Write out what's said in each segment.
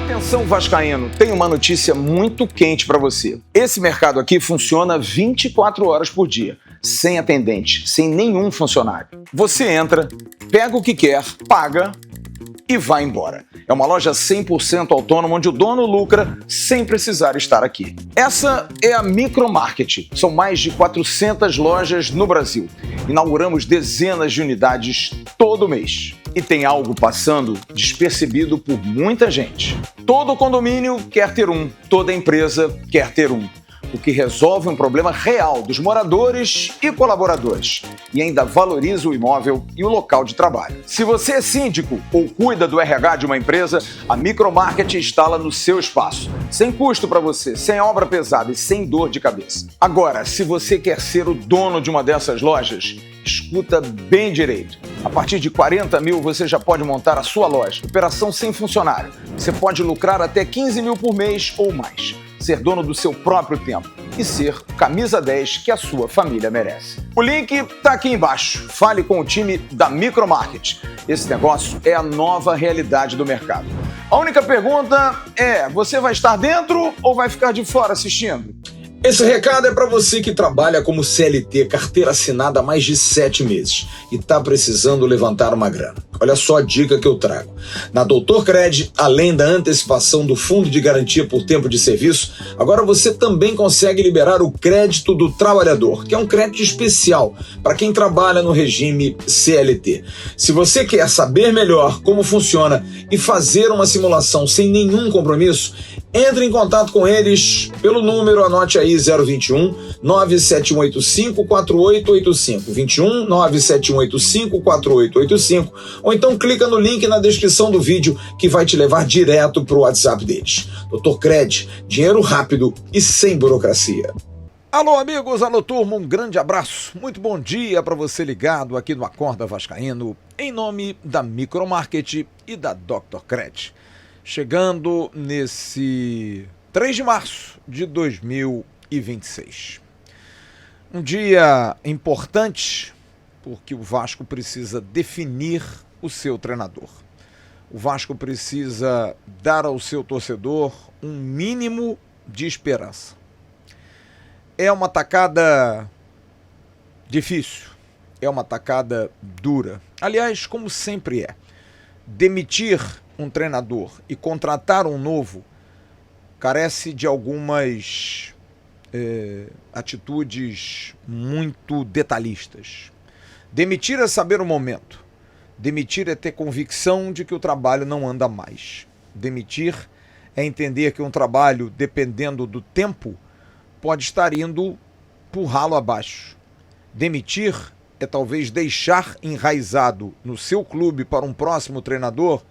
Atenção vascaíno, tem uma notícia muito quente para você. Esse mercado aqui funciona 24 horas por dia, sem atendente, sem nenhum funcionário. Você entra, pega o que quer, paga e vai embora. É uma loja 100% autônoma onde o dono lucra sem precisar estar aqui. Essa é a Micromarket. São mais de 400 lojas no Brasil. Inauguramos dezenas de unidades todo mês. E tem algo passando despercebido por muita gente. Todo condomínio quer ter um, toda empresa quer ter um. O que resolve um problema real dos moradores e colaboradores e ainda valoriza o imóvel e o local de trabalho. Se você é síndico ou cuida do RH de uma empresa, a Micromarket instala no seu espaço, sem custo para você, sem obra pesada e sem dor de cabeça. Agora, se você quer ser o dono de uma dessas lojas, escuta bem direito. A partir de 40 mil você já pode montar a sua loja. Operação sem funcionário. Você pode lucrar até 15 mil por mês ou mais. Ser dono do seu próprio tempo e ser o camisa 10 que a sua família merece. O link está aqui embaixo. Fale com o time da Micromarket. Esse negócio é a nova realidade do mercado. A única pergunta é: você vai estar dentro ou vai ficar de fora assistindo? Esse recado é para você que trabalha como CLT, carteira assinada há mais de 7 meses e está precisando levantar uma grana. Olha só a dica que eu trago. Na Doutor Cred, além da antecipação do Fundo de Garantia por Tempo de Serviço, agora você também consegue liberar o crédito do trabalhador, que é um crédito especial para quem trabalha no regime CLT. Se você quer saber melhor como funciona e fazer uma simulação sem nenhum compromisso, entre em contato com eles pelo número, anote aí, 021 97185 4885, 21 97185 4885, ou então clica no link na descrição do vídeo que vai te levar direto para o WhatsApp deles. Doutor Cred, dinheiro rápido e sem burocracia. Alô amigos, alô turma, um grande abraço, muito bom dia para você ligado aqui no Acorda Vascaíno, em nome da Micromarket e da Dr. Cred. Chegando nesse 3 de março de 2026. Um dia importante porque o Vasco precisa definir o seu treinador. O Vasco precisa dar ao seu torcedor um mínimo de esperança. É uma tacada difícil, é uma tacada dura. Aliás, como sempre é, demitir um treinador e contratar um novo carece de algumas atitudes muito detalhistas. Demitir é saber o momento. Demitir é ter convicção de que o trabalho não anda mais. Demitir é entender que um trabalho, dependendo do tempo, pode estar indo por ralo abaixo. Demitir é talvez deixar enraizado no seu clube para um próximo treinador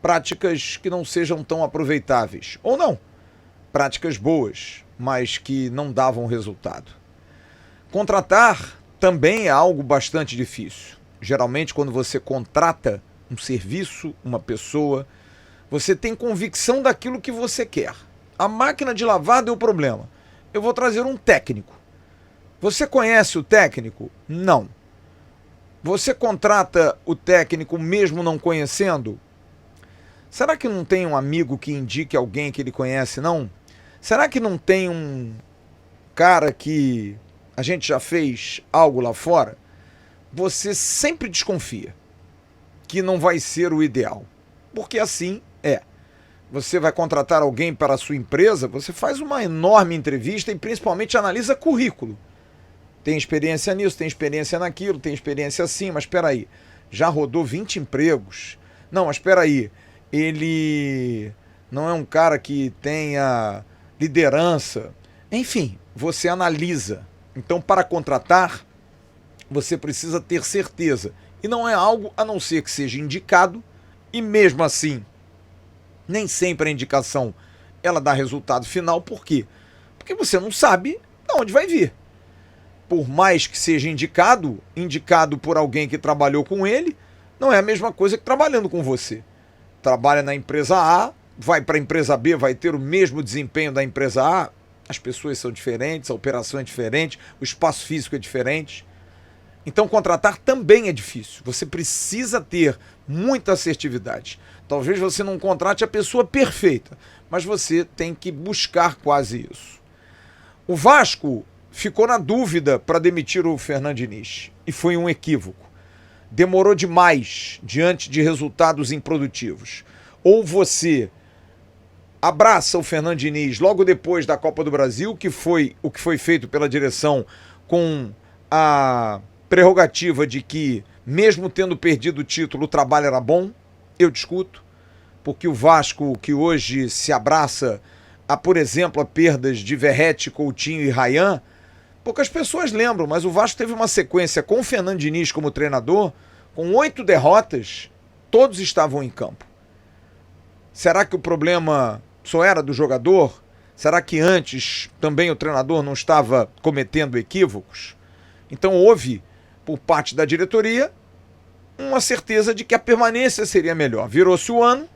práticas que não sejam tão aproveitáveis. Ou não, práticas boas, mas que não davam resultado. Contratar também é algo bastante difícil. Geralmente, quando você contrata um serviço, uma pessoa, você tem convicção daquilo que você quer. A máquina de lavar deu problema. Eu vou trazer um técnico. Você conhece o técnico? Não. Você contrata o técnico mesmo não conhecendo? Será que não tem um amigo que indique alguém que ele conhece, não? Será que não tem um cara que a gente já fez algo lá fora? Você sempre desconfia que não vai ser o ideal. Porque assim é. Você vai contratar alguém para a sua empresa, você faz uma enorme entrevista e principalmente analisa currículo. Tem experiência nisso, tem experiência naquilo, tem experiência assim, mas espera aí, já rodou 20 empregos. Não, mas espera aí, ele não é um cara que tenha liderança. Enfim, você analisa. Então, para contratar, você precisa ter certeza. E não é algo a não ser que seja indicado, e mesmo assim, nem sempre a indicação ela dá resultado final. Por quê? Porque você não sabe de onde vai vir. Por mais que seja indicado por alguém que trabalhou com ele, não é a mesma coisa que trabalhando com você. Trabalha na empresa A, vai para a empresa B, vai ter o mesmo desempenho da empresa A? As pessoas são diferentes, a operação é diferente, o espaço físico é diferente. Então contratar também é difícil. Você precisa ter muita assertividade. Talvez você não contrate a pessoa perfeita, mas você tem que buscar quase isso. O Vasco ficou na dúvida para demitir o Fernando Diniz e foi um equívoco. Demorou demais diante de resultados improdutivos. Ou você abraça o Fernando Diniz logo depois da Copa do Brasil, que foi o que foi feito pela direção com a prerrogativa de que, mesmo tendo perdido o título, o trabalho era bom. Eu discuto, porque o Vasco, que hoje se abraça a, por exemplo, a perdas de Verratti, Coutinho e Rayan, poucas pessoas lembram, mas o Vasco teve uma sequência com o Fernando Diniz como treinador, com 8 derrotas, todos estavam em campo. Será que o problema só era do jogador? Será que antes também o treinador não estava cometendo equívocos? Então houve, por parte da diretoria, uma certeza de que a permanência seria melhor. Virou-se o ano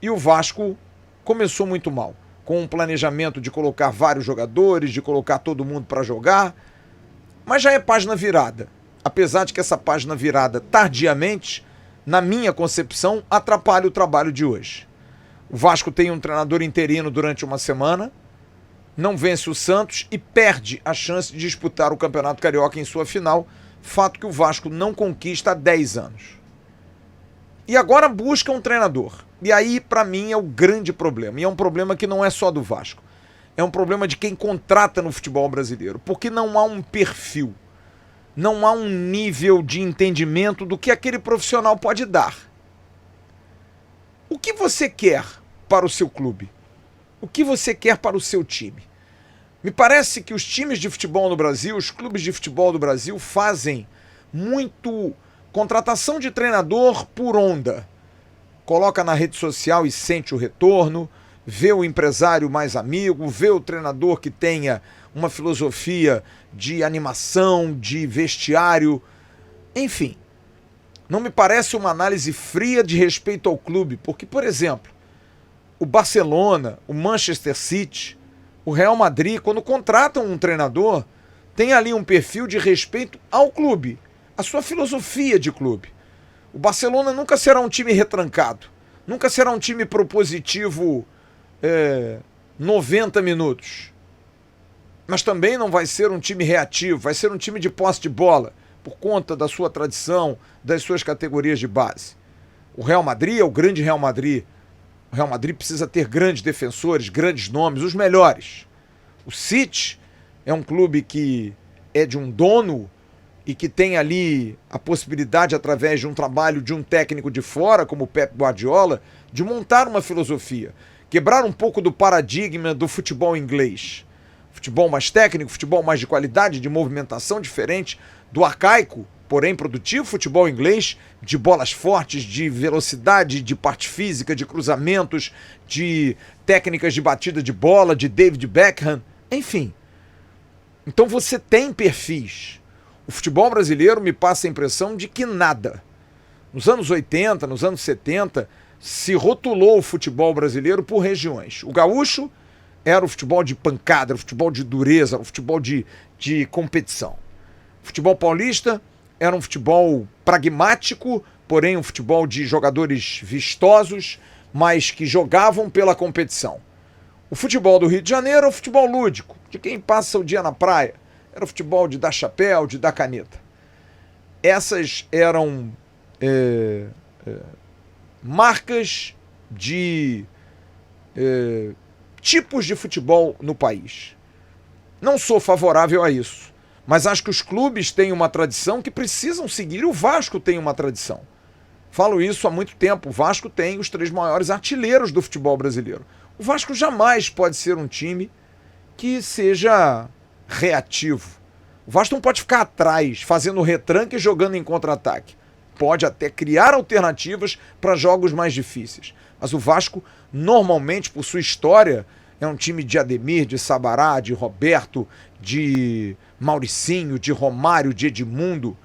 e o Vasco começou muito mal, com um planejamento de colocar vários jogadores, de colocar todo mundo para jogar, mas já é página virada. Apesar de que essa página virada tardiamente, na minha concepção, atrapalha o trabalho de hoje. O Vasco tem um treinador interino durante uma semana, não vence o Santos e perde a chance de disputar o Campeonato Carioca em sua final, fato que o Vasco não conquista há 10 anos. E agora busca um treinador. E aí, para mim, é o grande problema. E é um problema que não é só do Vasco. É um problema de quem contrata no futebol brasileiro. Porque não há um perfil. Não há um nível de entendimento do que aquele profissional pode dar. O que você quer para o seu clube? O que você quer para o seu time? Me parece que os times de futebol no Brasil, os clubes de futebol do Brasil fazem muito contratação de treinador por onda. Coloca na rede social e sente o retorno, vê o empresário mais amigo, vê o treinador que tenha uma filosofia de animação, de vestiário, enfim. Não me parece uma análise fria de respeito ao clube, porque, por exemplo, o Barcelona, o Manchester City, o Real Madrid, quando contratam um treinador, tem ali um perfil de respeito ao clube, a sua filosofia de clube. O Barcelona nunca será um time retrancado, nunca será um time propositivo 90 minutos. Mas também não vai ser um time reativo, vai ser um time de posse de bola, por conta da sua tradição, das suas categorias de base. O Real Madrid é o grande Real Madrid. O Real Madrid precisa ter grandes defensores, grandes nomes, os melhores. O City é um clube que é de um dono e que tem ali a possibilidade, através de um trabalho de um técnico de fora, como o Pep Guardiola, de montar uma filosofia, quebrar um pouco do paradigma do futebol inglês. Futebol mais técnico, futebol mais de qualidade, de movimentação diferente, do arcaico, porém produtivo, futebol inglês, de bolas fortes, de velocidade, de parte física, de cruzamentos, de técnicas de batida de bola, de David Beckham, enfim. Então você tem perfis. O futebol brasileiro me passa a impressão de que nada. Nos anos 80, nos anos 70, se rotulou o futebol brasileiro por regiões. O gaúcho era o futebol de pancada, o futebol de dureza, o futebol de competição. O futebol paulista era um futebol pragmático, porém um futebol de jogadores vistosos, mas que jogavam pela competição. O futebol do Rio de Janeiro era o futebol lúdico, de quem passa o dia na praia. Era o futebol de dar chapéu, de dar caneta. Essas eram marcas de tipos de futebol no país. Não sou favorável a isso, mas acho que os clubes têm uma tradição que precisam seguir, e o Vasco tem uma tradição. Falo isso há muito tempo. O Vasco tem os 3 maiores artilheiros do futebol brasileiro. O Vasco jamais pode ser um time que seja reativo. O Vasco não pode ficar atrás, fazendo retranque e jogando em contra-ataque. Pode até criar alternativas para jogos mais difíceis. Mas o Vasco, normalmente, por sua história, é um time de Ademir, de Sabará, de Roberto, de Mauricinho, de Romário, de Edmundo.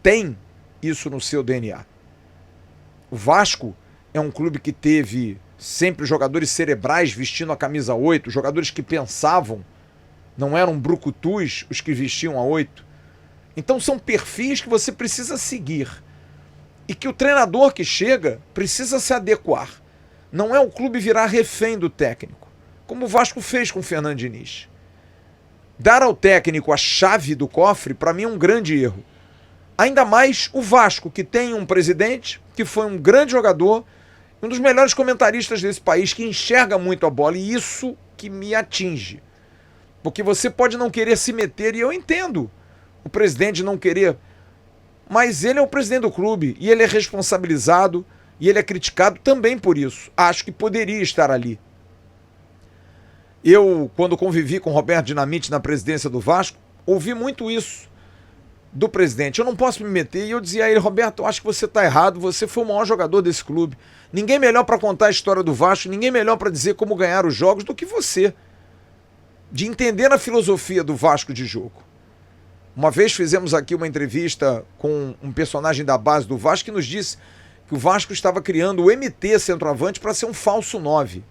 Tem isso no seu DNA. O Vasco é um clube que teve sempre jogadores cerebrais vestindo a camisa 8, jogadores que pensavam, não eram brucutus os que vestiam a 8. Então são perfis que você precisa seguir e que o treinador que chega precisa se adequar. Não é o clube virar refém do técnico, como o Vasco fez com o Fernando Diniz. Dar ao técnico a chave do cofre, para mim, é um grande erro. Ainda mais o Vasco, que tem um presidente que foi um grande jogador, um dos melhores comentaristas desse país, que enxerga muito a bola, e isso que me atinge. Porque você pode não querer se meter, e eu entendo o presidente não querer, mas ele é o presidente do clube, e ele é responsabilizado, e ele é criticado também por isso. Acho que poderia estar ali. Eu, quando convivi com o Roberto Dinamite na presidência do Vasco, ouvi muito isso do presidente. Eu não posso me meter. E eu dizia a ele: Roberto, eu acho que você está errado. Você foi o maior jogador desse clube. Ninguém melhor para contar a história do Vasco, ninguém melhor para dizer como ganhar os jogos do que você. De entender a filosofia do Vasco de jogo. Uma vez fizemos aqui uma entrevista com um personagem da base do Vasco que nos disse que o Vasco estava criando o MT centroavante para ser um falso 9.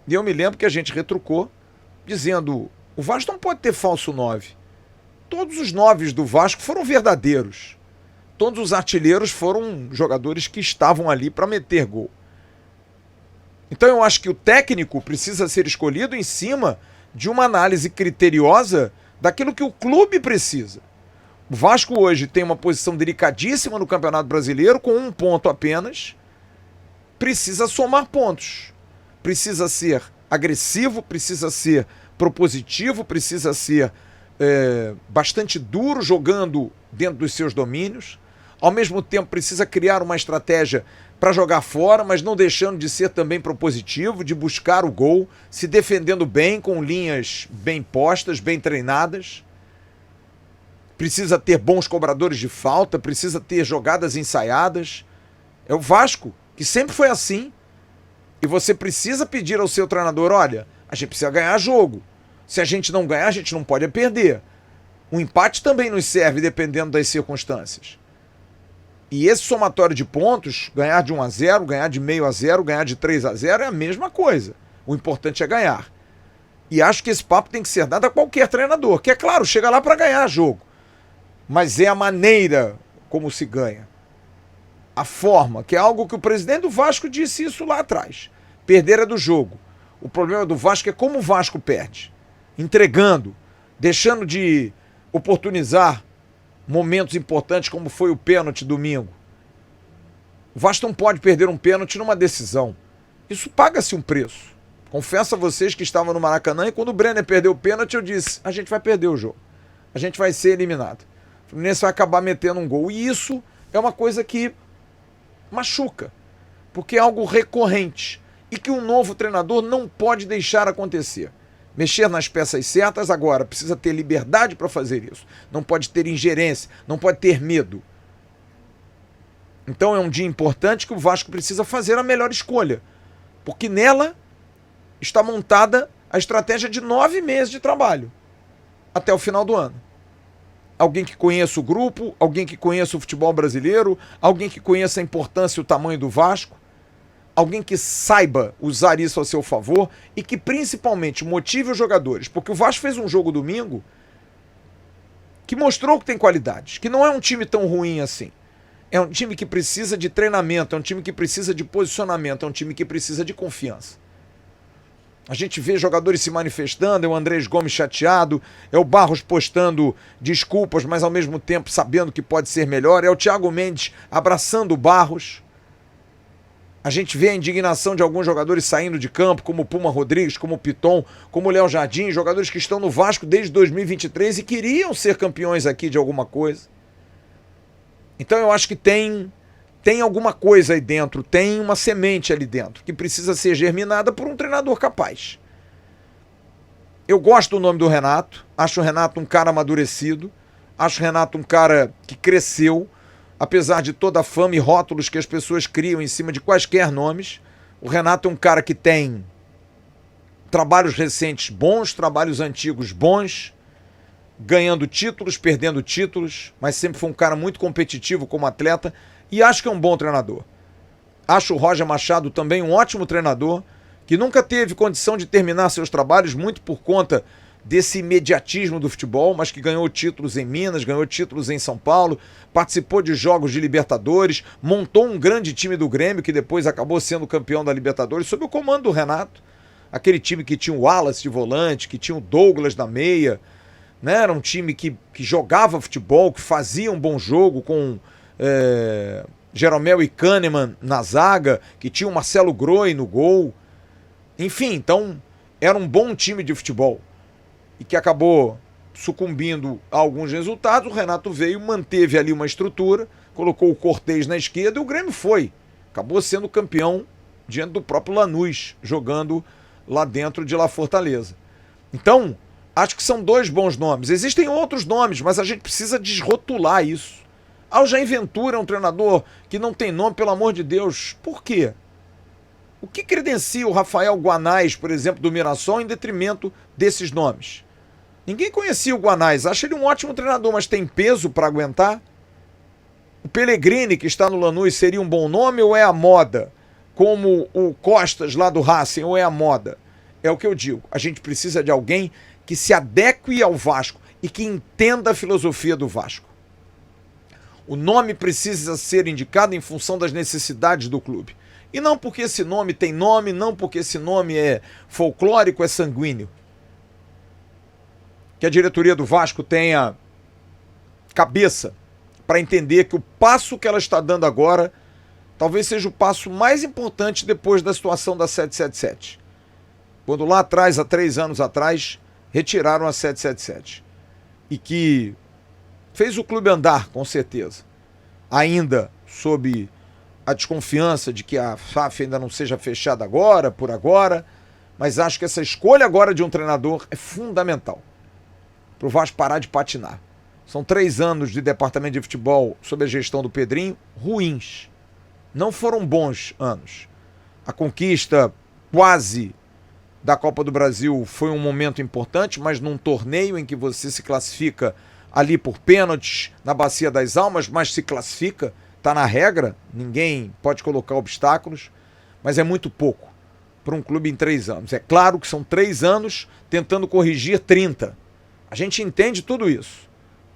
E eu me lembro que a gente retrucou, dizendo: o Vasco não pode ter falso 9. Todos os 9 do Vasco foram verdadeiros. Todos os artilheiros foram jogadores que estavam ali para meter gol. Então eu acho que o técnico precisa ser escolhido em cima de uma análise criteriosa daquilo que o clube precisa. O Vasco hoje tem uma posição delicadíssima no Campeonato Brasileiro, com 1 ponto apenas. Precisa somar pontos. Precisa ser agressivo, precisa ser propositivo, precisa ser bastante duro, jogando dentro dos seus domínios. Ao mesmo tempo precisa criar uma estratégia para jogar fora, mas não deixando de ser também propositivo, de buscar o gol, se defendendo bem, com linhas bem postas, bem treinadas. Precisa ter bons cobradores de falta, precisa ter jogadas ensaiadas. É o Vasco, que sempre foi assim. E você precisa pedir ao seu treinador: olha, a gente precisa ganhar jogo. Se a gente não ganhar, a gente não pode perder. O empate também nos serve, dependendo das circunstâncias. E esse somatório de pontos, ganhar de 1-0, ganhar de 0,5-0, ganhar de 3-0, é a mesma coisa. O importante é ganhar. E acho que esse papo tem que ser dado a qualquer treinador, que é claro, chega lá para ganhar jogo. Mas é a maneira como se ganha. A forma, que é algo que o presidente do Vasco disse isso lá atrás. Perder é do jogo. O problema do Vasco é como o Vasco perde. Entregando, deixando de oportunizar momentos importantes como foi o pênalti domingo. O Vasco não pode perder um pênalti numa decisão. Isso paga-se um preço. Confesso a vocês que estavam no Maracanã e quando o Brenner perdeu o pênalti eu disse: a gente vai perder o jogo. A gente vai ser eliminado. O Fluminense vai acabar metendo um gol. E isso é uma coisa que machuca, porque é algo recorrente e que um novo treinador não pode deixar acontecer. Mexer nas peças certas agora, precisa ter liberdade para fazer isso. Não pode ter ingerência, não pode ter medo. Então é um dia importante que o Vasco precisa fazer a melhor escolha, porque nela está montada a estratégia de 9 meses de trabalho, até o final do ano. Alguém que conheça o grupo, alguém que conheça o futebol brasileiro, alguém que conheça a importância e o tamanho do Vasco, alguém que saiba usar isso a seu favor e que principalmente motive os jogadores, porque o Vasco fez um jogo domingo que mostrou que tem qualidades, que não é um time tão ruim assim. É um time que precisa de treinamento, é um time que precisa de posicionamento, é um time que precisa de confiança. A gente vê jogadores se manifestando, é o Andrés Gomes chateado, é o Barros postando desculpas, mas ao mesmo tempo sabendo que pode ser melhor, é o Thiago Mendes abraçando o Barros. A gente vê a indignação de alguns jogadores saindo de campo, como o Puma Rodrigues, como o Piton, como o Léo Jardim, jogadores que estão no Vasco desde 2023 e queriam ser campeões aqui de alguma coisa. Então eu acho que tem alguma coisa aí dentro, tem uma semente ali dentro, que precisa ser germinada por um treinador capaz. Eu gosto do nome do Renato, acho o Renato um cara amadurecido, acho o Renato um cara que cresceu, apesar de toda a fama e rótulos que as pessoas criam em cima de quaisquer nomes. O Renato é um cara que tem trabalhos recentes bons, trabalhos antigos bons, ganhando títulos, perdendo títulos, mas sempre foi um cara muito competitivo como atleta e acho que é um bom treinador. Acho o Roger Machado também um ótimo treinador, que nunca teve condição de terminar seus trabalhos, muito por conta desse imediatismo do futebol, mas que ganhou títulos em Minas, ganhou títulos em São Paulo, participou de jogos de Libertadores, montou um grande time do Grêmio, que depois acabou sendo campeão da Libertadores, sob o comando do Renato. Aquele time que tinha o Wallace de volante, que tinha o Douglas na meia, né? Era um time que jogava futebol, que fazia um bom jogo com Jeromel e Kahneman na zaga, que tinha o Marcelo Groi no gol. Enfim, então era um bom time de futebol e que acabou sucumbindo a alguns resultados. O Renato veio, manteve ali uma estrutura, colocou o Cortez na esquerda e o Grêmio acabou sendo campeão diante do próprio Lanús, jogando lá dentro de La Fortaleza. Então, acho que são dois bons nomes. Existem outros nomes, mas a gente precisa desrotular isso. O Jair Ventura é um treinador que não tem nome, pelo amor de Deus. Por quê? O que credencia o Rafael Guanais, por exemplo, do Mirassol, em detrimento desses nomes? Ninguém conhecia o Guanais. Acha ele um ótimo treinador, mas tem peso para aguentar? O Pellegrini, que está no Lanús, seria um bom nome ou é a moda? Como o Costas lá do Racing, ou é a moda? É o que eu digo. A gente precisa de alguém que se adeque ao Vasco e que entenda a filosofia do Vasco. O nome precisa ser indicado em função das necessidades do clube. E não porque esse nome tem nome, não porque esse nome é folclórico, é sanguíneo. Que a diretoria do Vasco tenha cabeça para entender que o passo que ela está dando agora talvez seja o passo mais importante depois da situação da 777. Quando lá atrás, há 3 anos atrás, retiraram a 777. E que fez o clube andar, com certeza. Ainda sob a desconfiança de que a SAF ainda não seja fechada agora, por agora, mas acho que essa escolha agora de um treinador é fundamental para o Vasco parar de patinar. São 3 anos de departamento de futebol sob a gestão do Pedrinho, ruins. Não foram bons anos. A conquista quase da Copa do Brasil foi um momento importante, mas num torneio em que você se classifica ali por pênaltis na Bacia das Almas, mas se classifica, está na regra, ninguém pode colocar obstáculos, mas é muito pouco para um clube em 3 anos. É claro que são 3 anos tentando corrigir 30. A gente entende tudo isso.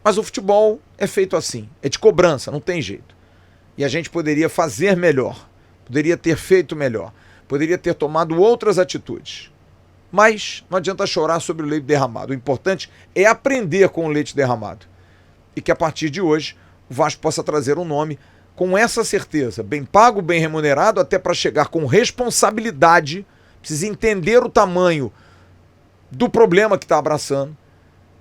Mas o futebol é feito assim, é de cobrança, não tem jeito. E a gente poderia fazer melhor, poderia ter feito melhor, poderia ter tomado outras atitudes. Mas não adianta chorar sobre o leite derramado. O importante é aprender com o leite derramado. E que a partir de hoje o Vasco possa trazer um nome com essa certeza, bem pago, bem remunerado, até para chegar com responsabilidade, precisa entender o tamanho do problema que está abraçando,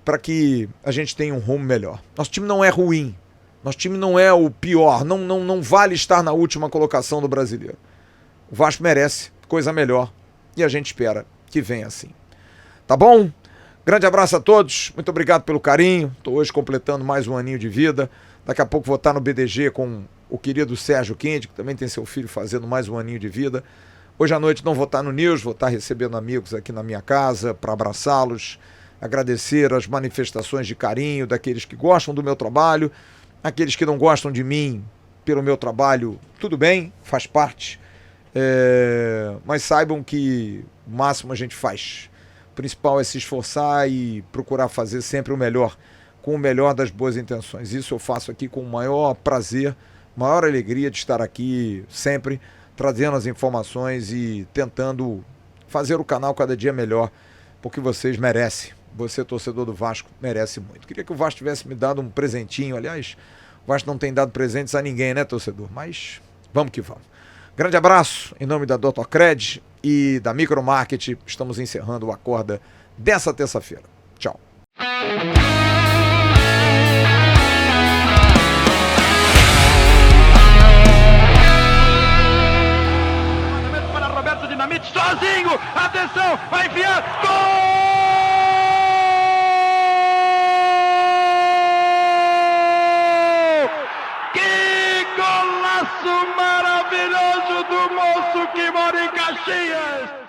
para que a gente tenha um rumo melhor. Nosso time não é ruim, nosso time não é o pior, não vale estar na última colocação do Brasileiro. O Vasco merece coisa melhor e a gente espera que venha assim. Tá bom? Grande abraço a todos, muito obrigado pelo carinho. Estou hoje completando mais um aninho de vida. Daqui a pouco vou estar no BDG com o querido Sérgio Quente, que também tem seu filho fazendo mais um aninho de vida. Hoje à noite não vou estar no News, vou estar recebendo amigos aqui na minha casa para abraçá-los, agradecer as manifestações de carinho daqueles que gostam do meu trabalho, aqueles que não gostam de mim pelo meu trabalho, tudo bem, faz parte. Mas saibam que o máximo a gente faz. O principal é se esforçar e procurar fazer sempre o melhor, com o melhor das boas intenções. Isso eu faço aqui com o maior prazer, maior alegria de estar aqui sempre, trazendo as informações e tentando fazer o canal cada dia melhor, porque vocês merecem. Você, torcedor do Vasco, merece muito. Queria que o Vasco tivesse me dado um presentinho. Aliás, o Vasco não tem dado presentes a ninguém, né, torcedor? Mas vamos que vamos. Grande abraço em nome da Dr. Cred e da Micromarket. Estamos encerrando o Acorda dessa terça-feira. Tchau. Para Roberto Dinamite, sozinho, atenção, vai enfiar, gol! Que golaço maravilhoso do moço que mora em Caxias!